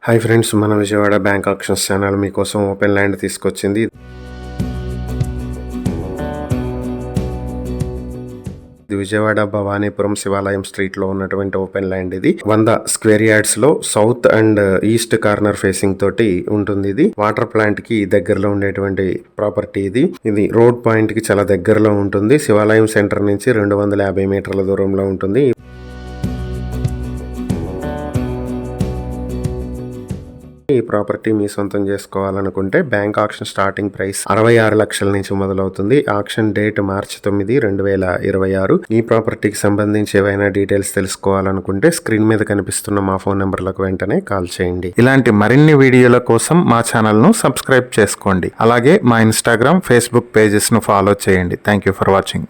Hi friends, మన Vijayawada bank actions channel మీకోసం open land తీసుకొచ్చింది. ఇది విజయవాడ భవానీపురం శివాలయం స్ట్రీట్ లో ఉన్నటువంటి ఓపెన్ ల్యాండ్. ఇది 100 స్క్వేర్ యార్డ్స్ లో south and east corner facing తోటి ఉంటుంది. ఇది వాటర్ ప్లాంట్ కి దగ్గరలో ఉండేటువంటి ప్రాపర్టీ. ఇది రోడ్ పాయింట్ కి చాలా దగ్గరలో ఉంటుంది. శివాలయం సెంటర్ నుంచి 250 మీటర్ల దూరంలో ఉంటుంది. ఈ ప్రాపర్టీ మీ సొంతం చేసుకోవాలనుకుంటే బ్యాంక్ ఆక్షన్ స్టార్టింగ్ ప్రైస్ 66 లక్షల నుంచి మొదలవుతుంది. ఆక్షన్ డేట్ మార్చి 9, 2026. ఈ ప్రాపర్టీకి సంబంధించి ఏవైనా డీటెయిల్స్ తెలుసుకోవాలనుకుంటే స్క్రీన్ మీద కనిపిస్తున్న మా ఫోన్ నెంబర్లకు వెంటనే కాల్ చేయండి. ఇలాంటి మరిన్ని వీడియోల కోసం మా ఛానల్ ను సబ్స్క్రైబ్ చేసుకోండి. అలాగే మా ఇన్స్టాగ్రామ్, ఫేస్బుక్ పేజెస్ ను ఫాలో చేయండి. Thank you for watching.